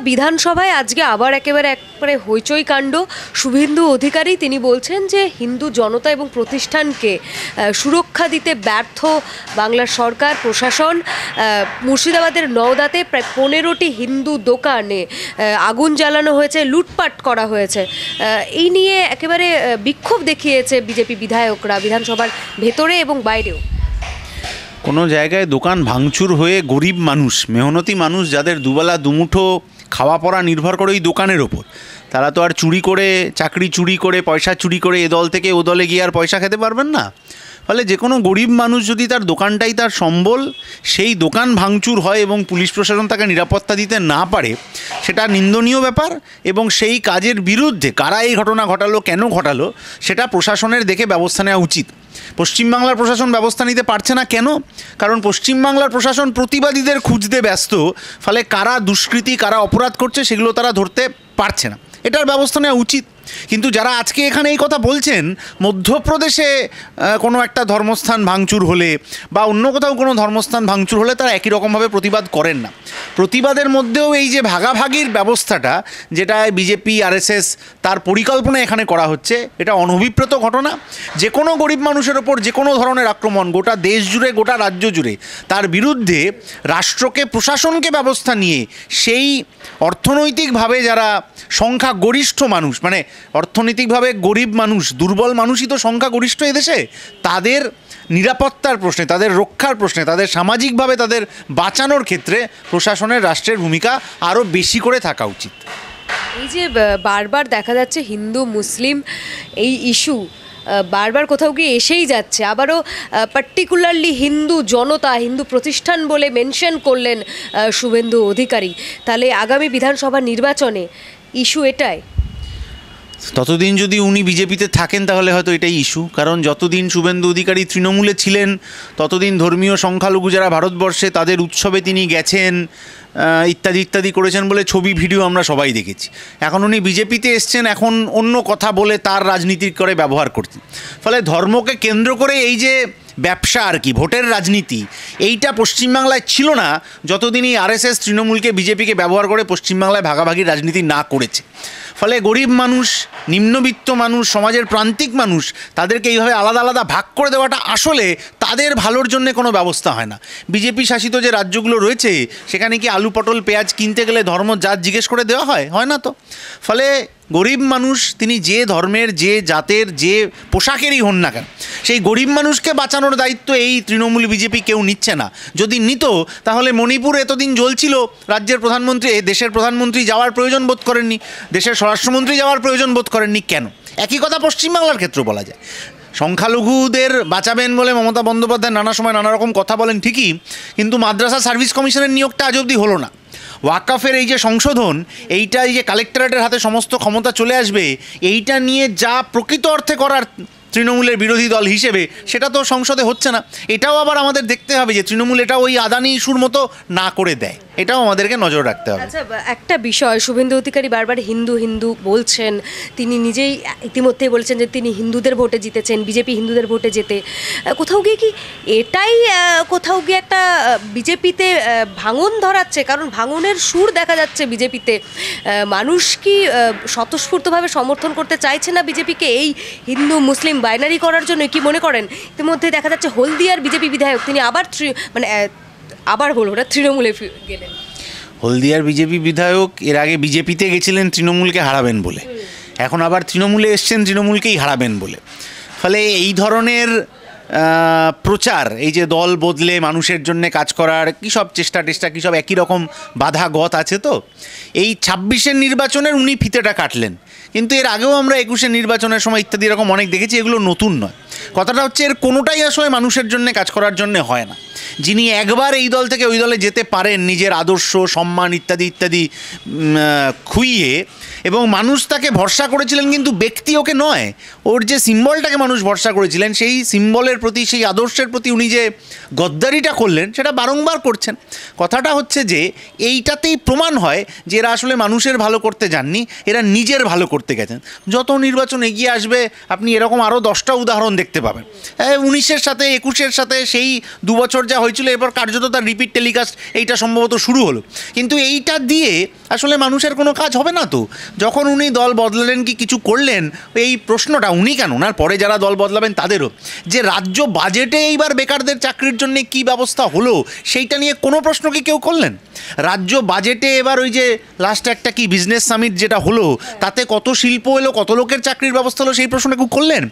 বিধানসভায় আজকে আবার একবারে হইচই কাণ্ড। শুভেন্দু অধিকারী তিনি বলছেন যে হিন্দু জনতা এবং প্রতিষ্ঠানকে সুরক্ষা দিতে ব্যর্থ বাংলার সরকার প্রশাসন। মুর্শিদাবাদের নওদাতে প্রায় 15টি হিন্দু দোকানে আগুন জ্বালানো হয়েছে, লুটপাট করা হয়েছে। এই নিয়ে একেবারে বিক্ষোভ দেখিয়েছে বিজেপি বিধায়করা বিধানসভার ভেতরে এবং বাইরেও। কোনো জায়গায় দোকান ভাঙচুর হয়ে গরিব মানুষ, মেহনতি মানুষ, যাদের দুবেলা দুমুঠো খাওয়া পড়া নির্ভর করে ওই দোকানের ওপর, তারা তো আর চুরি করে, চাকরি চুরি করে, পয়সা চুরি করে এ দল থেকে ও দলে গিয়ে আর পয়সা খেতে পারবেন না। ফলে যে কোনো গরিব মানুষ যদি তার দোকানটাই তার সম্বল, সেই দোকান ভাঙচুর হয় এবং পুলিশ প্রশাসন তাকে নিরাপত্তা দিতে না পারে, সেটা নিন্দনীয় ব্যাপার। এবং সেই কাজের বিরুদ্ধে কারা এই ঘটনা ঘটালো, কেন ঘটালো, সেটা প্রশাসনের দেখে ব্যবস্থা নেওয়া উচিত। পশ্চিমবাংলার প্রশাসন ব্যবস্থা নিতে পারছে না কেন? কারণ পশ্চিমবাংলার প্রশাসন প্রতিবাদীদের খুঁজতে ব্যস্ত। ফলে কারা দুষ্কৃতী, কারা অপরাধ করছে সেগুলো তারা ধরতে পারছে না। এটার ব্যবস্থা নেওয়া উচিত। কিন্তু যারা আজকে এখানে এই কথা বলছেন, মধ্যপ্রদেশে কোনো একটা ধর্মস্থান ভাঙচুর হলে বা অন্য কোথাও কোনো ধর্মস্থান ভাঙচুর হলে তারা একই রকমভাবে প্রতিবাদ করেন না। প্রতিবাদের মধ্যেও এই যে ভাগাভাগির ব্যবস্থাটা, যেটা বিজেপি আরএসএস তার পরিকল্পনা এখানে করা হচ্ছে, এটা অনভিপ্রেত ঘটনা। যে কোনো গরিব মানুষের ওপর যে কোনো ধরনের আক্রমণ গোটা দেশ জুড়ে, গোটা রাজ্য জুড়ে, তার বিরুদ্ধে রাষ্ট্রকে, প্রশাসনকে ব্যবস্থা নিয়ে সেই অর্থনৈতিকভাবে যারা সংখ্যাগরিষ্ঠ মানুষ, মানে অর্থনৈতিকভাবে গরিব মানুষ, দুর্বল মানুষই তো সংখ্যাগরিষ্ঠ এদেশে, তাদের নিরাপত্তার প্রশ্নে, তাদের রক্ষার প্রশ্নে, তাদের সামাজিকভাবে তাদের বাঁচানোর ক্ষেত্রে প্রশাসনের, রাষ্ট্রের ভূমিকা আরও বেশি করে থাকা উচিত। এই যে বারবার দেখা যাচ্ছে হিন্দু মুসলিম এই ইস্যু বারবার কোথাও গিয়ে এসেই যাচ্ছে, আবারও পার্টিকুলারলি হিন্দু জনতা, হিন্দু প্রতিষ্ঠান বলে মেনশন করলেন শুভেন্দু অধিকারী। তাহলে আগামী বিধানসভা নির্বাচনে ইস্যু এটাই। ততদিন যদি উনি বিজেপিতে থাকেন তাহলে হয়তো এটাই ইস্যু। কারণ যতদিন শুভেন্দু অধিকারী তৃণমূলে ছিলেন, ততদিন ধর্মীয় সংখ্যালঘু যারা ভারতবর্ষে, তাদের উৎসবে তিনি গেছেন, ইত্যাদি ইত্যাদি করেছেন বলে ছবি ভিডিও আমরা সবাই দেখেছি। এখন উনি বিজেপিতে এসছেন, এখন অন্য কথা বলে তার রাজনীতি করে ব্যবহার করছেন। ফলে ধর্মকে কেন্দ্র করে এই যে ব্যবসা আর কি, ভোটের রাজনীতি, এইটা পশ্চিমবাংলায় ছিল না যতদিন এই আরএসএস তৃণমূলকে, বিজেপিকে ব্যবহার করে পশ্চিমবাংলায় ভাগাভাগির রাজনীতি না করেছে। ফলে গরিব মানুষ, নিম্নবিত্ত মানুষ, সমাজের প্রান্তিক মানুষ, তাদেরকে এইভাবে আলাদা আলাদা ভাগ করে দেওয়াটা আসলে তাদের ভালোর জন্য কোনো ব্যবস্থা হয় না। বিজেপি শাসিত যে রাজ্যগুলো রয়েছে, সেখানে কি আলু পটল পেঁয়াজ কিনতে গেলে ধর্ম জাত জিজ্ঞেস করে দেওয়া হয়? হয় না তো। ফলে গরিব মানুষ, তিনি যে ধর্মের, যে জাতের, যে পোশাকেরই হন না কেন, সেই গরিব মানুষকে বাঁচানোর দায়িত্ব এই তৃণমূল বিজেপি কেউ নিচ্ছে না। যদি নিত তাহলে মণিপুর এতদিন জ্বলছিল, রাজ্যের প্রধানমন্ত্রী, দেশের প্রধানমন্ত্রী যাওয়ার প্রয়োজন বোধ করেননি, দেশের স্বরাষ্ট্রমন্ত্রী যাওয়ার প্রয়োজন বোধ করেননি। কেন? একই কথা পশ্চিমবাংলার ক্ষেত্রে বলা যায়। সংখ্যালঘুদের বাঁচাবেন বলে মমতা বন্দ্যোপাধ্যায় নানা সময় নানা রকম কথা বলেন ঠিকই, কিন্তু মাদ্রাসা সার্ভিস কমিশনের নিয়োগটা আজ অবধি হলো না। ওয়াকফের এই যে সংশোধন, এইটা এই যে কালেক্টরেটের হাতে সমস্ত ক্ষমতা চলে আসবে, এইটা নিয়ে যা প্রকৃত অর্থে করার তৃণমূলের বিরোধী দল হিসেবে, সেটা তো সংসদে হচ্ছে না। এটাও আবার আমাদের দেখতে হবে যে তৃণমূল এটা ওই আদানি ইস্যুর মতো না করে দেয়, এটাও আমাদেরকে নজর রাখতে হবে। আচ্ছা, একটা বিষয়, শুভেন্দু অধিকারী বারবার হিন্দু হিন্দু বলছেন, তিনি নিজেই ইতিমধ্যেই বলেছেন যে তিনি হিন্দুদের ভোটে জিতেছেন, বিজেপি হিন্দুদের ভোটে যেতে। কোথাও গিয়ে কি এটাই কোথাও গিয়ে একটা বিজেপিতে ভাঙন ধরাচ্ছে? কারণ ভাঙনের সুর দেখা যাচ্ছে বিজেপিতে। মানুষ কি স্বতঃস্ফূর্তভাবে সমর্থন করতে চাইছে না বিজেপিকে এই হিন্দু মুসলিম বাইনারি করার জন্য? কি মনে করেন? ইতিমধ্যে দেখা যাচ্ছে হলদিয়ার বিজেপি বিধায়ক তিনি আবার বলবো না, তৃণমূলে গেলেন। হলদিয়ার বিজেপি বিধায়ক এর আগে বিজেপিতে গেছিলেন তৃণমূলকে হারাবেন বলে, এখন আবার তৃণমূলে এসছেন তৃণমূলকেই হারাবেন বলে। ফলে এই ধরনের প্রচার, এই যে দল বদলে মানুষের জন্য কাজ করার কী সব চেষ্টা কী সব একই রকম বাধা গত আছে। তো এই 26-এর নির্বাচনের উনি ফিতেটা কাটলেন, কিন্তু এর আগেও আমরা 21-এর নির্বাচনের সময় ইত্যাদি এরকম অনেক দেখেছি। এগুলো নতুন নয়। কথাটা হচ্ছে এর কোনোটাই আসলে মানুষের জন্য কাজ করার জন্য হয় না। যিনি একবার এই দল থেকে ওই দলে যেতে পারেন নিজের আদর্শ, সম্মান ইত্যাদি ইত্যাদি খুইয়ে, এবং মানুষ তাকে ভরসা করেছিলেন, কিন্তু ব্যক্তি ওকে নয়, ওর যে সিম্বলটাকে মানুষ ভরসা করেছিলেন, সেই সিম্বলের তৃণমূলের প্রতি, সেই আদর্শের প্রতি উনি যে গদ্দারিটা করলেন সেটা বারংবার করছেন। কথাটা হচ্ছে যে এইটাতেই প্রমাণ হয় যে এরা আসলে মানুষের ভালো করতে যাননি, এরা নিজের ভালো করতে গেছেন। যত নির্বাচন এগিয়ে আসবে আপনি এরকম আরও 10টা উদাহরণ দেখতে পাবেন। 19-এর সাথে 21-এর সাথে সেই 2 বছর যা হয়েছিল, এবার কার্যত তার রিপিট টেলিকাস্ট এইটা সম্ভবত শুরু হলো। কিন্তু এইটা দিয়ে আসলে মানুষের কোনো কাজ হবে না। তো যখন উনি দল বদলালেন কি কিছু করলেন, এই প্রশ্নটা উনি কেন, ওনার পরে যারা দল বদলাবেন তাদেরও, যে রাজ্য বাজেটে এইবার বেকারদের চাকরির জন্য কি ব্যবস্থা হলো সেইটা নিয়ে কোনো প্রশ্ন কি কেউ করলেন? রাজ্য বাজেটে এবার ওই যে লাস্ট একটা কি বিজনেস সামিট যেটা হলো, তাতে কত শিল্প এলো, কত লোকের চাকরির ব্যবস্থা হলো, সেই প্রশ্নটা কেউ করলেন?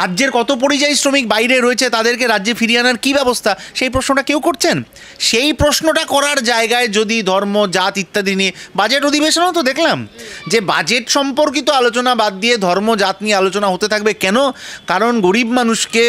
রাজ্যের কত পরিযায়ী শ্রমিক বাইরে রয়েছে, তাদেরকে রাজ্যে ফিরিয়ে আনার কী ব্যবস্থা, সেই প্রশ্নটা কেউ করছেন? সেই প্রশ্নটা করার জায়গায় যদি ধর্ম, জাত ইত্যাদি নিয়ে, বাজেট অধিবেশনও তো দেখলাম যে বাজেট সম্পর্কিত আলোচনা বাদ দিয়ে ধর্ম, জাত নিয়ে আলোচনা হতে থাকবে কেন? কারণ গরিব মানুষকে,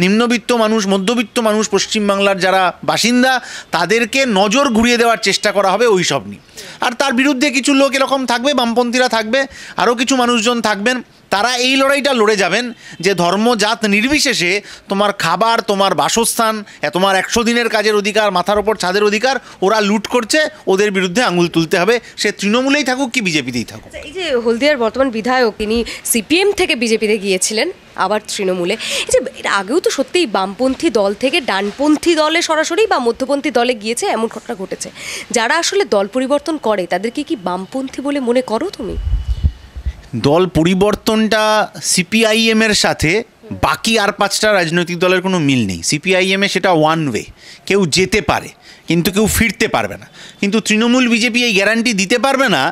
নিম্নবিত্ত মানুষ, মধ্যবিত্ত মানুষ, পশ্চিমবাংলার যারা বাসিন্দা, তাদেরকে নজর ঘুরিয়ে দেওয়ার চেষ্টা করা হবে ওই সব নিয়ে। আর তার বিরুদ্ধে কিছু লোক এরকম থাকবে, বামপন্থীরা থাকবে, আরও কিছু মানুষজন থাকবেন, তারা এই লড়াইটা লড়ে যাবেন যে ধর্ম জাত নির্বিশেষে তোমার খাবার, তোমার বাসস্থান, তোমার 100 দিনের কাজের অধিকার, মাথার ওপর ছাদের অধিকার ওরা লুট করছে, ওদের বিরুদ্ধে আঙুল তুলতে হবে, সে তৃণমূলেই থাকুক কি বিজেপিতেই থাকুক। এই যে হলদিয়ার বর্তমান বিধায়ক, তিনি সিপিএম থেকে বিজেপিতে গিয়েছিলেন, আবার তৃণমূলে। এই যে এর আগেও তো সত্যিই বামপন্থী দল থেকে ডানপন্থী দলে সরাসরি বা মধ্যপন্থী দলে গিয়েছে, এমন ঘটনা ঘটেছে। যারা আসলে দল পরিবর্তন করে তাদেরকে কি বামপন্থী বলে মনে করো তুমি? দল পরিবর্তনটা সিপিআইএমের সাথে বাকি আর 5টা রাজনৈতিক দলের কোনো মিল নেই। সিপিআইএমে সেটা ওয়ান ওয়ে, কেউ যেতে পারে কিন্তু কেউ ফিরতে পারবে না। কিন্তু তৃণমূল, বিজেপি এই গ্যারান্টি দিতে পারবে না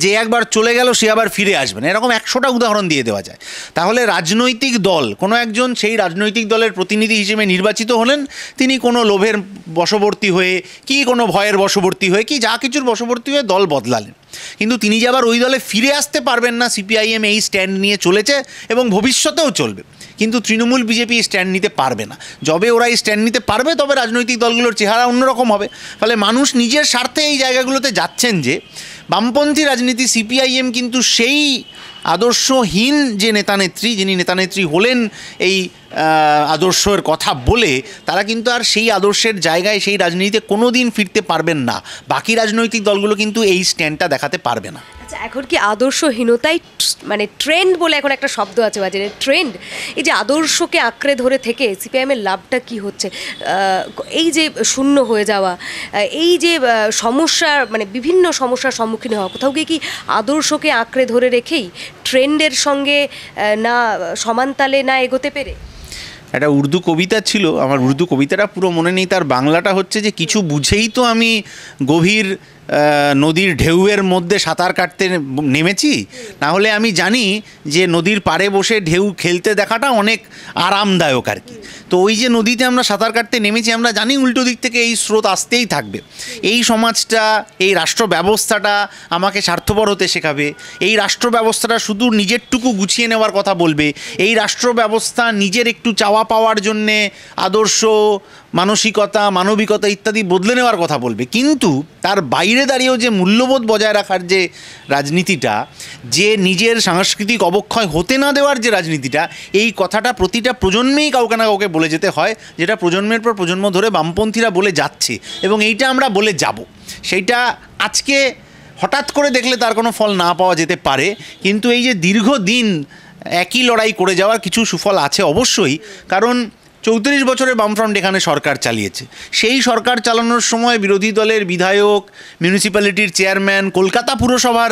যে একবার চলে গেল সে আবার ফিরে আসবে না। এরকম 100টা উদাহরণ দিয়ে দেওয়া যায়। তাহলে রাজনৈতিক দল, কোনো একজন সেই রাজনৈতিক দলের প্রতিনিধি হিসেবে নির্বাচিত হলেন, তিনি কোনো লোভের বশবর্তী হয়ে কি কোনো ভয়ের বশবর্তী হয়ে কি যা কিছুর বশবর্তী হয়ে দল বদলালেন, কিন্তু তিনি যে আবার ওই দলে ফিরে আসতে পারবেন না। সিপিআইএম এই স্ট্যান্ড নিয়ে চলেছে এবং ভবিষ্যতেও চলবে, কিন্তু তৃণমূল, বিজেপি স্ট্যান্ড নিতে পারবে না। যবে ওরা এই স্ট্যান্ড নিতে পারবে তবে রাজনৈতিক দলগুলোর চেহারা অন্যরকম হবে। ফলে মানুষ নিজের স্বার্থে এই জায়গাগুলোতে যাচ্ছেন যে বামপন্থী রাজনীতি, সিপিআইএম কিন্তু সেই আদর্শহীন যে নেতানেত্রী, যিনি নেতানেত্রী হলেন এই আদর্শের কথা বলে, তারা কিন্তু আর সেই আদর্শের জায়গায়, সেই রাজনীতিতে কোনো দিন ফিরতে পারবেন না। বাকি রাজনৈতিক দলগুলো কিন্তু এই স্ট্যান্ডটা দেখাতে পারবে না। আচ্ছা, এখন কি আদর্শহীনতাই মানে ট্রেন্ড বলে এখন একটা শব্দ আছে বাজারে, ট্রেন্ড? এই যে আদর্শকে আঁকড়ে ধরে থেকে সিপিআইএমের লাভটা কি হচ্ছে? এই যে শূন্য হয়ে যাওয়া, এই যে সমস্যার, মানে বিভিন্ন সমস্যার সম্মুখীন হওয়া, কোথাও গিয়ে কি আদর্শকে আঁকড়ে ধরে রেখেই ট্রেন্ডের সঙ্গে না সমানতালে না এগোতে পেরে? একটা উর্দু কবিতা ছিল, আমার উর্দু কবিতাটা পুরো মনে নেই, তার বাংলাটা হচ্ছে যে কিছু বুঝেই তো আমি গভীর নদীর ঢেউয়ের মধ্যে সাঁতার কাটতে নেমেছি, না হলে আমি জানি যে নদীর পাড়ে বসে ঢেউ খেলতে দেখাটা অনেক আরামদায়ক আর কি। তো ওই যে নদীতে আমরা সাঁতার কাটতে নেমেছি, আমরা জানি উল্টো দিক থেকে এই স্রোত আসতেই থাকবে। এই সমাজটা, এই রাষ্ট্র ব্যবস্থাটা আমাকে স্বার্থপর হতে শেখাবে। এই রাষ্ট্র ব্যবস্থাটা শুধু নিজেরটুকু গুছিয়ে নেওয়ার কথা বলবে। এই রাষ্ট্র ব্যবস্থা নিজের একটু চাওয়া পাওয়ার জন্যে আদর্শ, মানসিকতা, মানবিকতা ইত্যাদি বদলে নেওয়ার কথা বলবে। কিন্তু তার বাইরে দাঁড়িয়েও যে মূল্যবোধ বজায় রাখার যে রাজনীতিটা, যে নিজের সাংস্কৃতিক অবক্ষয় হতে না দেওয়ার যে রাজনীতিটা, এই কথাটা প্রতিটা প্রজন্মেই কাউকে না কাউকে বলে যেতে হয়, যেটা প্রজন্মের পর প্রজন্ম ধরে বামপন্থীরা বলে যাচ্ছে এবং এইটা আমরা বলে যাব। সেইটা আজকে হঠাৎ করে দেখলে তার কোনো ফল না পাওয়া যেতে পারে, কিন্তু এই যে দীর্ঘদিন একই লড়াই করে যাওয়ার কিছু সুফল আছে অবশ্যই। কারণ 34 বছরের বামফ্রন্ট এখানে সরকার চালিয়েছে। সেই সরকার চালানোর সময় বিরোধী দলের বিধায়ক, মিউনিসিপ্যালিটির চেয়ারম্যান, কলকাতা পুরসভার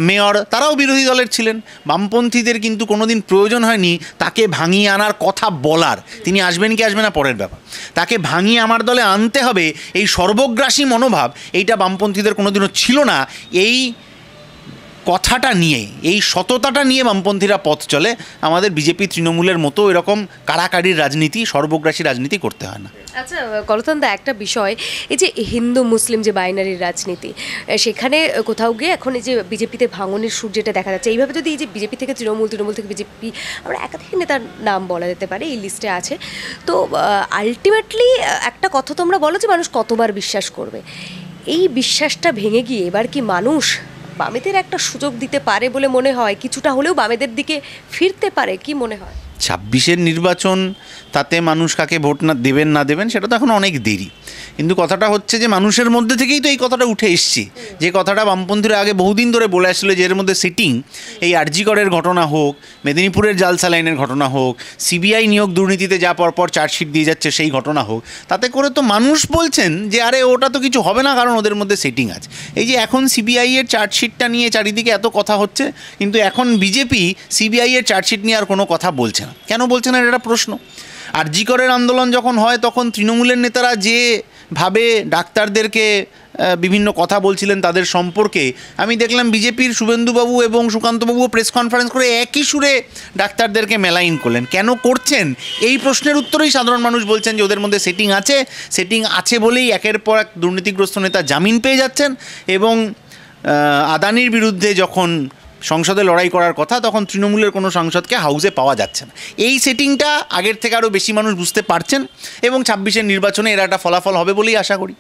মেয়র, তারাও বিরোধী দলের ছিলেন। বামপন্থীদের কিন্তু কোনোদিন প্রয়োজন হয়নি তাকে ভাঙিয়ে আনার কথা বলার। তিনি আসবেন কি আসবে না পরের ব্যাপার, তাকে ভাঙিয়ে আমার দলে আনতে হবে এই সর্বগ্রাসী মনোভাব, এইটা বামপন্থীদের কোনোদিনও ছিল না। এই কথাটা নিয়ে, এই সততাটা নিয়ে বামপন্থীরা পথ চলে। আমাদের বিজেপি, তৃণমূলের মতো এরকম কাড়াকাড়ির রাজনীতি, সর্বগ্রাসী রাজনীতি করতে হয় না। আচ্ছা কলতন দা, একটা বিষয়, এই যে হিন্দু মুসলিম যে বাইনারির রাজনীতি, সেখানে কোথাও গিয়ে এখন এই যে বিজেপিতে ভাঙনের সুর যেটা দেখা যাচ্ছে, এইভাবে যদি এই যে বিজেপি থেকে তৃণমূল, তৃণমূল থেকে বিজেপি, আমরা একাধিক নেতার নাম বলা যেতে পারে এই লিস্টে আছে, তো আলটিমেটলি একটা কথা তোমরা বলো যে মানুষ কতবার বিশ্বাস করবে? এই বিশ্বাসটা ভেঙে গিয়ে এবার কি মানুষ বামেদের একটা সুযোগ দিতে পারে বলে মনে হয়? কিছুটা হলেও বামেদের দিকে ফিরতে পারে কি মনে হয়? ছাব্বিশের নির্বাচন, তাতে মানুষ কাকে ভোট না দেবেন সেটা তো এখন অনেক দেরি। কিন্তু কথাটা হচ্ছে যে মানুষের মধ্যে থেকেই তো এই কথাটা উঠে এসছে, যে কথাটা বামপন্থীরা আগে বহুদিন ধরে বলে আসছিল, যে এর মধ্যে সিটিং, এই আরজিকরের ঘটনা হোক, মেদিনীপুরের জাল স্যালাইনের ঘটনা হোক, সিবিআই নিয়োগ দুর্নীতিতে যা পরপর চার্জশিট দিয়ে যাচ্ছে সেই ঘটনা হোক, তাতে করে তো মানুষ বলছেন যে আরে ওটা তো কিছু হবে না, কারণ ওদের মধ্যে সেটিং আছে। এই যে এখন সিবিআই এর চার্জশিটটা নিয়ে চারিদিকে এত কথা হচ্ছে, কিন্তু এখন বিজেপি সিবিআই এর চার্জশিট নিয়ে আর কোনো কথা বলছে না। কেন বলছে না, এটা প্রশ্ন। আরজিকরের আন্দোলন যখন হয় তখন তৃণমূলের নেতারা যে ভাবে ডাক্তারদেরকে বিভিন্ন কথা বলছিলেন তাদের সম্পর্কে, আমি দেখলাম বিজেপির শুভেন্দুবাবু এবং সুকান্তবাবুও প্রেস কনফারেন্স করে একই সুরে ডাক্তারদেরকে মেলাইন করলেন। কেন করছেন এই প্রশ্নের উত্তরেই সাধারণ মানুষ বলছেন যে ওদের মধ্যে সেটিং আছে বলেই একের পর এক দুর্নীতিগ্রস্ত নেতা জামিন পেয়ে যাচ্ছেন, এবং আদানির বিরুদ্ধে যখন সংসদে লড়াই করার কথা তখন তৃণমূলের কোনো সাংসদকে হাউসে পাওয়া যাচ্ছে না। এই সেটিংটা আগের থেকে আরও বেশি মানুষ বুঝতে পারছেন, এবং 26-এর নির্বাচনে এর একটা ফলাফল হবে বলেই আশা করি।